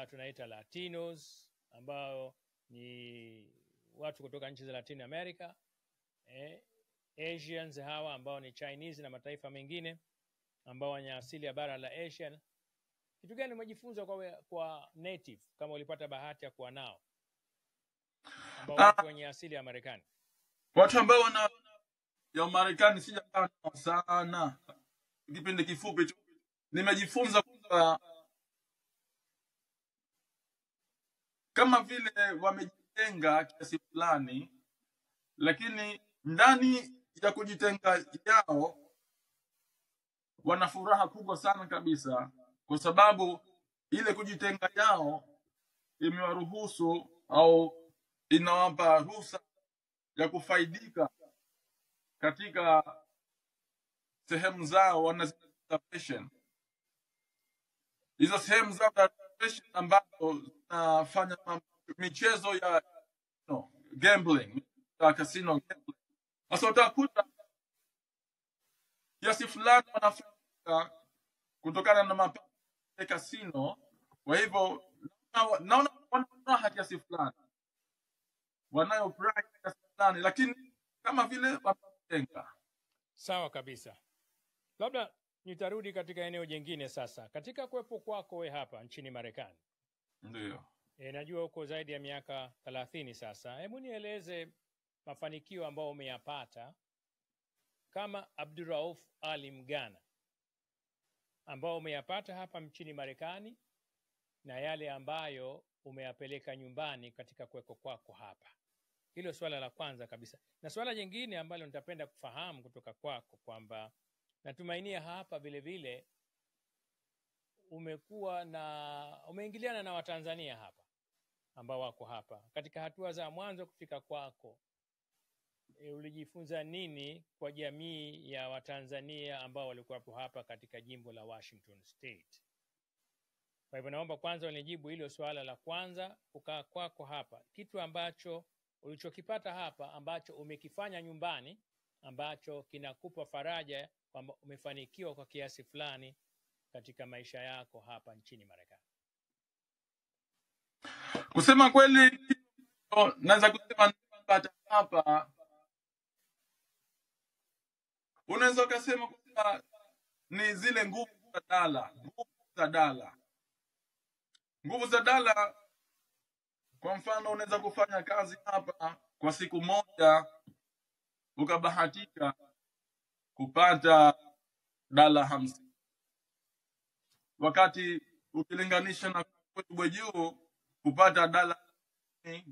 A: tunaita Latinos ambao ni watu kutoka nchi za Latin America, Asians hawa ambao ni Chinese na mataifa mengine ambao wenye asili ya bara la Asia. Kitu gani umejifunza kwa native kama ulipata bahati ya kuwa nao, ambao watu wenye asili ya Marekani?
B: Watu ambao wana ya Marekani sijakaa sana, kipindi kifupi tu nimejifunza kwamba kama vile wamejitenga kiasi fulani, lakini ndani ya kujitenga yao wana furaha kubwa sana kabisa, kwa sababu ile kujitenga yao imewaruhusu au inawapa ruhusa ya kufaidika katika sehemu zao wanazoita passion. Hizo sehemu zao za passion ambazo zinafanya michezo ya gambling, ya casino gambling. Sasa utakuta kiasi fulani wanafaidika kutokana na mapato ya casino. Kwa hivyo naona wana kiasi fulani, wanayo pride kiasi fulani, lakini kama vile wanatenga.
A: Sawa kabisa. Labda nitarudi katika eneo jingine sasa. Katika kuwepo kwako wewe hapa nchini Marekani,
B: Ndio,
A: najua uko zaidi ya miaka 30 sasa. Hebu nieleze mafanikio ambayo umeyapata kama Abdurauf Ali Mgana ambao umeyapata hapa nchini Marekani na yale ambayo umeyapeleka nyumbani katika kuweko kwako hapa. Hilo swala la kwanza kabisa. Na swala jingine ambalo nitapenda kufahamu kutoka kwako kwamba natumainia hapa vile vile umeingiliana na Watanzania hapa ambao wako hapa. Katika hatua za mwanzo kufika kwako, ulijifunza nini kwa jamii ya Watanzania ambao walikuwa hapa katika jimbo la Washington State? Kwa hivyo naomba kwanza unijibu hilo swala la kwanza, kukaa kwako hapa, kitu ambacho ulichokipata hapa ambacho umekifanya nyumbani ambacho kinakupa faraja kwamba umefanikiwa kwa kiasi fulani katika maisha yako hapa nchini Marekani.
B: kusema kweli naweza kusema nipata hapa, unaweza kusema kwamba ni zile nguvu za dala. Kwa mfano, unaweza kufanya kazi hapa kwa siku moja ukabahatika kupata $50, wakati ukilinganisha na kwetu juu kupata $10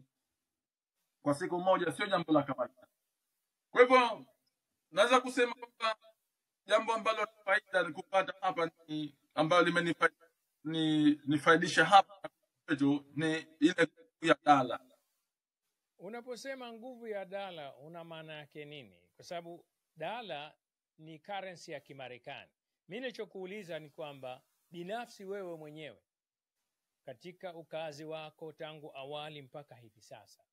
B: kwa siku moja sio jambo la kawaida. Kwa hivyo naweza kusema kwamba jambo ambalo faida ni kupata hapa ni ambalo nifaidisha hapa kwetu ni ile ya dala.
A: Unaposema nguvu ya dala una maana yake nini? Kwa sababu dala ni currency ya Kimarekani. Mimi nilichokuuliza ni kwamba binafsi wewe mwenyewe katika ukazi wako tangu awali mpaka hivi sasa,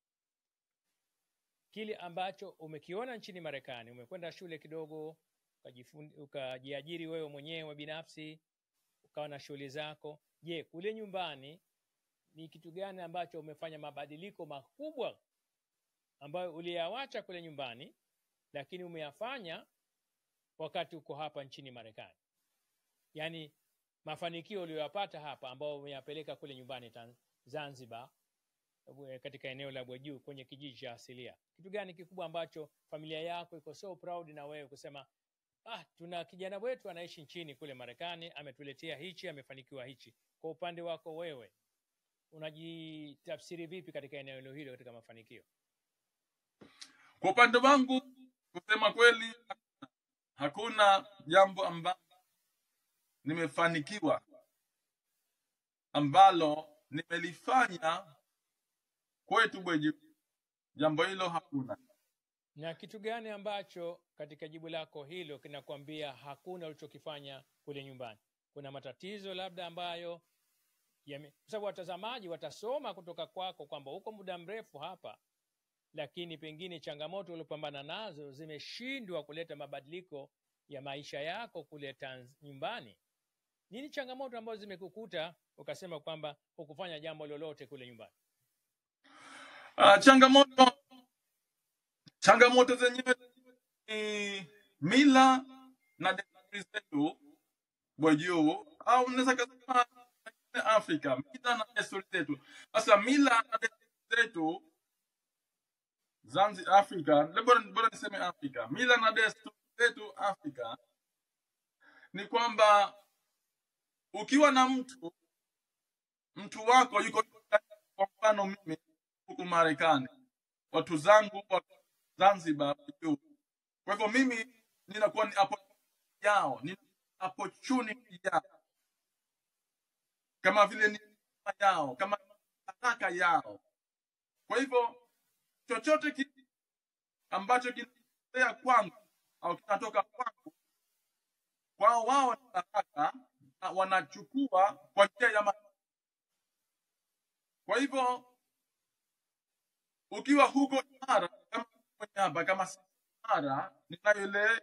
A: kile ambacho umekiona nchini Marekani, umekwenda shule kidogo, ukajiajiri wewe mwenyewe binafsi, ukawa na shughuli zako. Je, kule nyumbani ni kitu gani ambacho umefanya mabadiliko makubwa ambayo uliyawacha kule nyumbani lakini umeyafanya wakati uko hapa nchini Marekani? Yaani mafanikio uliyoyapata hapa ambao umeyapeleka kule nyumbani Zanzibar, katika eneo la Bwejuu kwenye kijiji cha asilia. Kitu gani kikubwa ambacho familia yako iko so proud na wewe kusema tuna kijana wetu anaishi nchini kule Marekani, ametuletea hichi, amefanikiwa hichi. Kwa upande wako wewe unajitafsiri vipi katika eneo hilo katika mafanikio?
B: Kwa upande wangu kusema kweli hakuna jambo ambalo nimefanikiwa ambalo nimelifanya kwetu Bwejuu. Jambo hilo hakuna.
A: Na kitu gani ambacho katika jibu lako hilo kinakwambia hakuna ulichokifanya kule nyumbani? Kuna matatizo labda ambayo kwa sababu watazamaji watasoma kutoka kwako kwamba uko muda mrefu hapa, lakini pengine changamoto ulizopambana nazo zimeshindwa kuleta mabadiliko ya maisha yako kule nyumbani. Nini changamoto ambazo zimekukuta ukasema kwamba hukufanya jambo lolote kule nyumbani?
B: Changamoto zenyewe ni mila na desturi zetu Bwejuu, au unaweza kusema Afrika, mila na desturi zetu. Sasa mila na desturi zetu Zanzibar, Afrika, bora niseme Afrika. Mila na desturi zetu Afrika ni kwamba ukiwa na mtu wako yuko, kwa mfano mimi huko Marekani, watu zangu wa Zanzibar. Kwa hivyo mimi ninakuwa ni opportunity yao, kama vile ni yao, kama baraka yao. Kwa hivyo chochote ambacho kinatokea kwangu au kinatoka kwangu, kwao wao ni baraka, wanachukua kwa njia ya Kwa hivyo ukiwa huko Mara, kama Mara, ninayo ile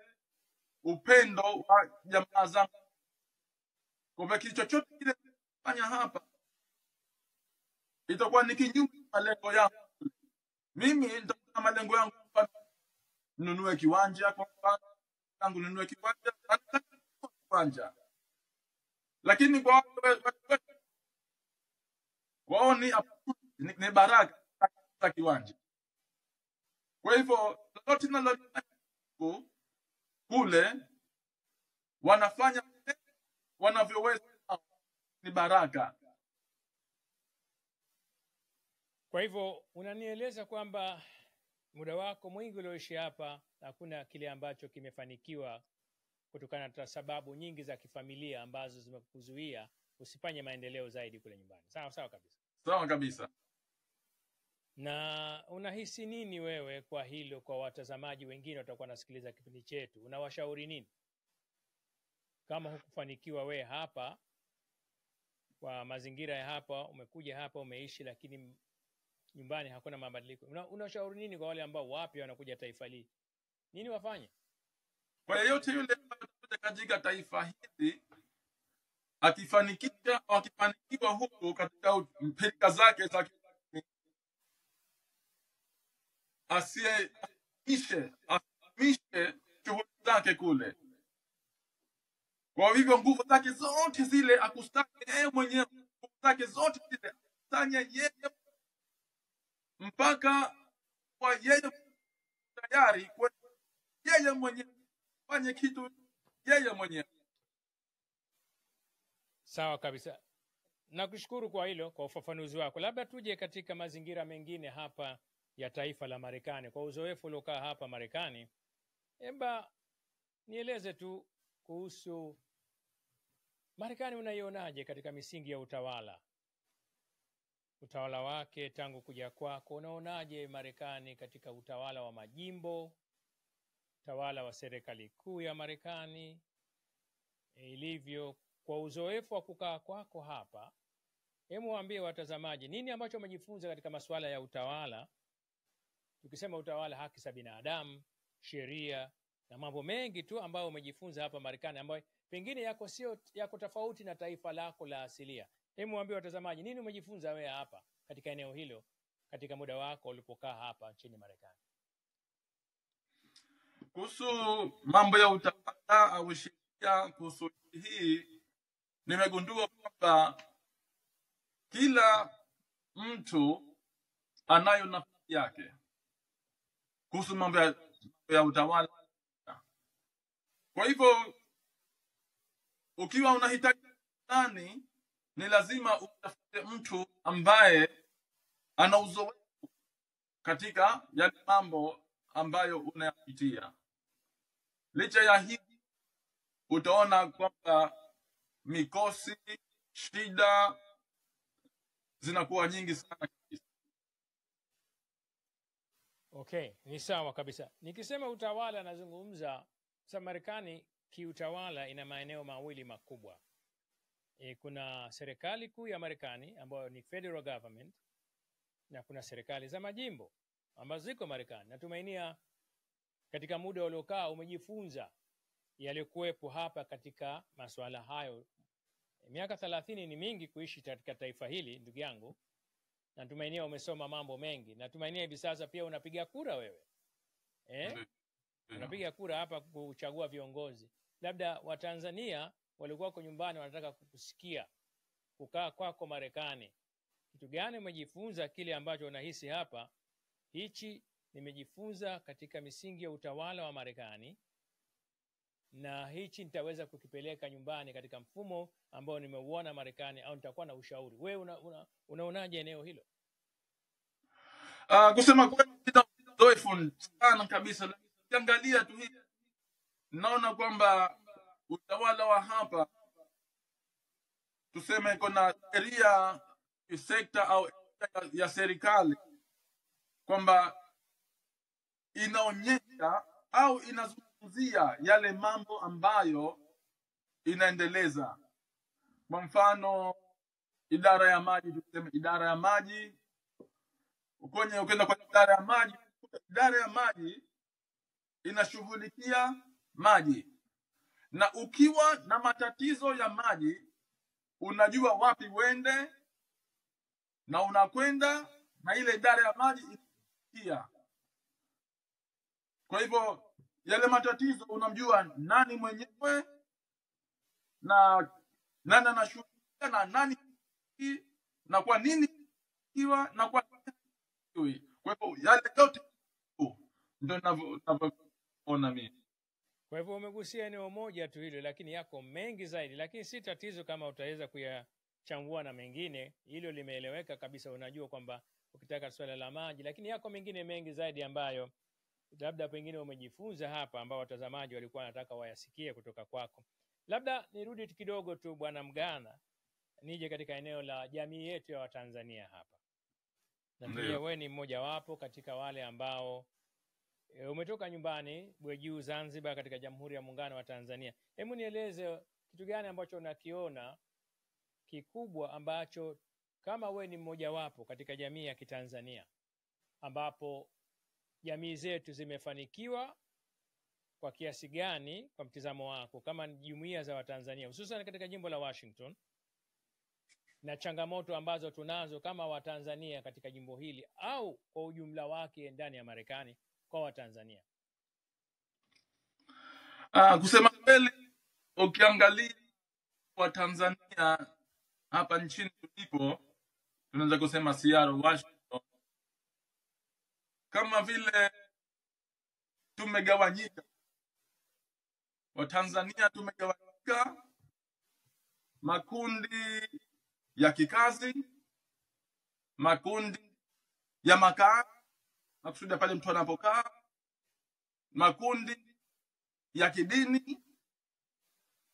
B: upendo wa jamaa zangu. Kwa hivyo kitu chochote kile fanya hapa itakuwa ni kinyume na malengo yangu. Mimi nitakuwa malengo yangu nunue kiwanja, kwa mfano yangu nunue kiwanja. Lakini kwa wao ni baraka za kiwanja. Kwa hivyo lolote linalofanya kule wanafanya wanavyoweza, ni baraka.
A: Kwa hivyo unanieleza kwamba muda wako mwingi ulioishi hapa hakuna kile ambacho kimefanikiwa kutokana na sababu nyingi za kifamilia ambazo zimekuzuia usifanye maendeleo zaidi kule nyumbani. Sawa kabisa.
B: Sawa kabisa.
A: Na unahisi nini wewe kwa hilo, kwa watazamaji wengine watakuwa nasikiliza kipindi chetu? Unawashauri nini kama hukufanikiwa we hapa kwa mazingira ya hapa, umekuja hapa umeishi, lakini nyumbani hakuna mabadiliko? Unashauri nini kwa wale ambao wapya wanakuja taifa hili? Nini wafanye?
B: Kwa yeyote yule anakuja katika taifa hili akifanikiwa au akifanikiwa huko katika mpilika zake za asimishe shughuli zake kule. Kwa hivyo nguvu zake zote zile akusanye yeye mwenyewe, nguvu zake zote zile akusanye yeye mpaka kwa yeye tayari, kwa yeye mwenyewe fanye kitu yeye mwenyewe.
A: Sawa kabisa. Nakushukuru kwa hilo, kwa ufafanuzi wako. Labda tuje katika mazingira mengine hapa ya taifa la Marekani. Kwa uzoefu uliokaa hapa Marekani, emba nieleze tu kuhusu Marekani. Unaionaje katika misingi ya utawala wake tangu kuja kwako? Unaonaje Marekani katika utawala wa majimbo, utawala wa serikali kuu ya Marekani ilivyo? Kwa uzoefu wa kukaa kwako hapa, hebu waambie watazamaji nini ambacho umejifunza katika masuala ya utawala. Tukisema utawala, haki za binadamu, sheria na mambo mengi tu ambayo umejifunza hapa Marekani, ambayo pengine yako tofauti na taifa lako la asilia. Hebu waambie watazamaji nini umejifunza wewe hapa katika eneo hilo katika muda wako ulipokaa hapa nchini Marekani.
B: Kuhusu mambo ya utawala au sheria kuhusu hii, nimegundua kwamba kila mtu anayo nafasi yake kuhusu mambo ya utawala. Kwa hivyo ukiwa unahitaji nani, ni lazima utafute mtu ambaye ana uzoefu katika yale mambo ambayo unayapitia. Licha ya hii, utaona kwamba mikosi, shida zinakuwa nyingi sana kabisa.
A: Okay, ni sawa kabisa. Nikisema utawala nazungumza sa Marekani kiutawala ina maeneo mawili makubwa. Kuna serikali kuu ya Marekani ambayo ni federal government, na kuna serikali za majimbo ambazo ziko Marekani. Natumainia katika muda uliokaa umejifunza yaliyokuwepo hapa katika masuala hayo. Miaka 30 ni mingi kuishi katika taifa hili, ndugu yangu. Natumainia umesoma mambo mengi. Natumainia hivi sasa pia unapiga kura wewe. Unapiga kura hapa kuchagua viongozi. Labda Watanzania walikuwa kwa nyumbani wanataka kukusikia kukaa kwako Marekani. Kitu gani umejifunza kile ambacho unahisi hapa? Hichi nimejifunza katika misingi ya utawala wa Marekani, na hichi nitaweza kukipeleka nyumbani katika mfumo ambao nimeuona Marekani, au nitakuwa na ushauri. Wewe unaonaje eneo hilo?
B: Kusema kweli uzoefu sana kabisa. Ukiangalia tu hii, naona kwamba utawala wa hapa, tuseme kuna sheria sekta au ya serikali kwamba inaonyesha au inazungumzia yale mambo ambayo inaendeleza. Kwa mfano idara ya maji, tuseme idara ya maji, ukienda kwa idara ya maji inashughulikia maji, na ukiwa na matatizo ya maji unajua wapi wende, na unakwenda na ile idara ya maji inafikia. Kwa hivyo yale matatizo unamjua nani mwenyewe na nani anashughulikia na nani na kwa nini kiwa na kwa nini. Kwa hivyo yale yote ndio ninavyoona mimi.
A: Kwa hivyo umegusia eneo moja tu hilo, lakini yako mengi zaidi. Lakini si tatizo kama utaweza kuyachambua na mengine, hilo limeeleweka kabisa. Unajua kwamba ukitaka swala la maji, lakini yako mengine mengi zaidi ambayo labda pengine umejifunza hapa, ambao watazamaji walikuwa wanataka wayasikie kutoka kwako. Labda nirudi kidogo tu Bwana Mgana, nije katika eneo la jamii yetu ya Watanzania hapa. Na pia wewe ni mmoja wapo katika wale ambao umetoka nyumbani Bwejuu Zanzibar katika Jamhuri ya Muungano wa Tanzania. Hebu nieleze kitu gani ambacho unakiona kikubwa ambacho kama wewe ni mmoja wapo katika jamii ya Kitanzania, ambapo jamii zetu zimefanikiwa kwa kiasi gani kwa mtizamo wako kama jumuiya za Watanzania, hususan katika jimbo la Washington, na changamoto ambazo tunazo kama Watanzania katika jimbo hili au kwa ujumla wake ndani ya Marekani kwa Watanzania?
B: Kusema kweli, ukiangalia Watanzania hapa nchini tulipo, tunaweza kusema Seattle, Washington, kama vile tumegawanyika. Watanzania tumegawanyika makundi ya kikazi, makundi ya makaa, makusudia pale mtu anapokaa, makundi ya kidini,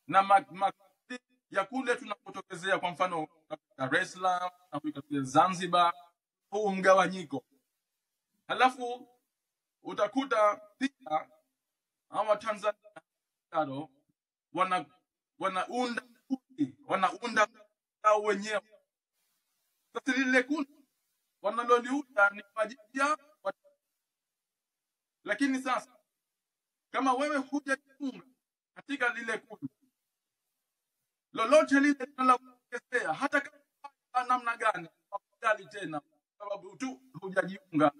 B: na makundi ya kule tunapotokezea, kwa mfano Dar es Salaam na Zanzibar, huu mgawanyiko. Halafu utakuta pia hawa Tanzania wanaunda au wenyewe. Sasa lile kundi wanaloliunda ni majina, lakini sasa kama wewe hujajiunga katika lile kundi, lolote lile linalokukezea, hata kama namna gani, hakujali tena, sababu tu hujajiunga.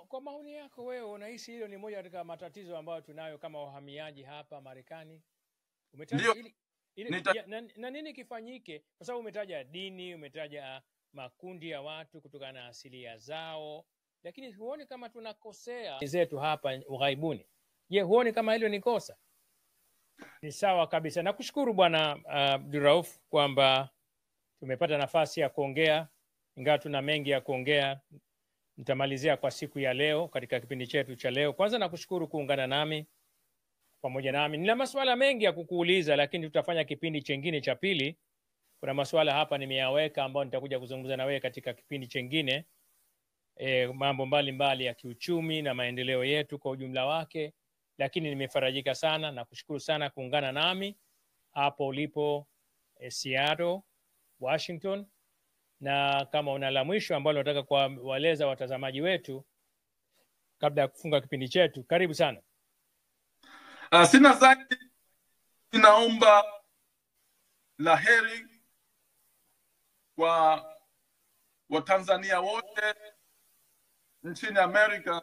A: Kwa maoni yako wewe, unahisi hilo ni moja katika matatizo ambayo tunayo kama wahamiaji hapa Marekani? Umetaja
B: Ndio
A: na nini kifanyike? Kwa sababu umetaja dini, umetaja makundi ya watu kutokana na asilia zao, lakini huoni kama tunakosea zetu hapa ughaibuni? Je, huoni kama hilo ni kosa? Ni sawa kabisa. Nakushukuru Bwana Abdurauf kwamba tumepata nafasi ya kuongea, ingawa tuna mengi ya kuongea. Nitamalizia kwa siku ya leo katika kipindi chetu cha leo. Kwanza nakushukuru kuungana nami pamoja nami. Nina masuala mengi ya kukuuliza, lakini tutafanya kipindi chengine cha pili. Kuna masuala hapa nimeyaweka ambayo nitakuja kuzungumza na wewe katika kipindi chengine. Mambo mbalimbali ya kiuchumi na maendeleo yetu kwa ujumla wake. Lakini nimefarajika sana na kushukuru sana kuungana nami hapo ulipo Seattle, Washington. Na kama una la mwisho ambalo nataka kuwaeleza watazamaji wetu kabla ya kufunga kipindi chetu, karibu sana.
B: Sina zaidi, ninaomba laheri kwa Watanzania wote nchini Amerika.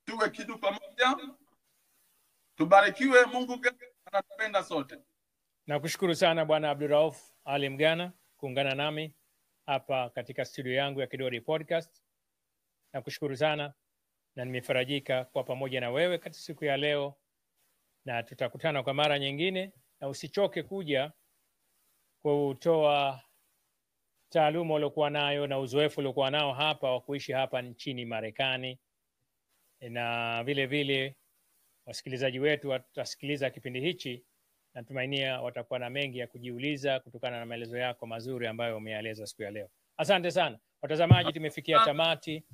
B: Tuwe kitu pamoja, tubarikiwe. Mungu anatupenda sote.
A: Nakushukuru sana Bwana Abdurauf Ali Mgana kuungana nami hapa katika studio yangu ya Kidodi Podcast. Nakushukuru sana na nimefarajika kwa pamoja na wewe katika siku ya leo, na tutakutana kwa mara nyingine. Na usichoke kuja kutoa taaluma uliokuwa nayo na uzoefu uliokuwa nao hapa wa kuishi hapa nchini Marekani. Na vile vile wasikilizaji wetu watasikiliza kipindi hichi, natumainia watakuwa na mengi ya kujiuliza kutokana na maelezo yako mazuri ambayo umeeleza siku ya leo. Asante sana watazamaji, tumefikia tamati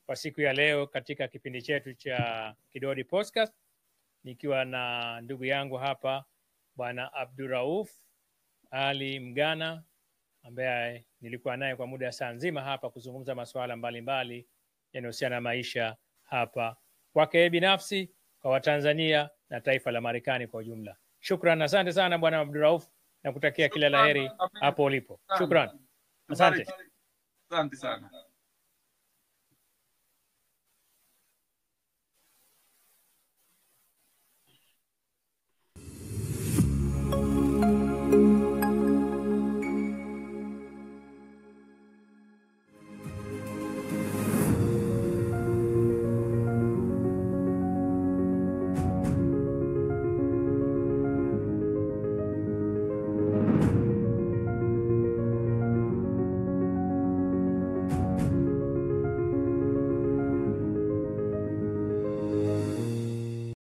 A: kwa siku ya leo katika kipindi chetu cha Kidodi Podcast, nikiwa na ndugu yangu hapa Bwana Abdurauf Ali Mgana, ambaye nilikuwa naye kwa muda saa nzima hapa kuzungumza masuala mbalimbali yanayohusiana na maisha hapa kwake binafsi, kwa Watanzania na taifa la Marekani kwa ujumla. Shukran, asante sana Bwana Abdurauf, na kutakia kila laheri hapo ulipo. Shukran. Asante.
B: Asante sana.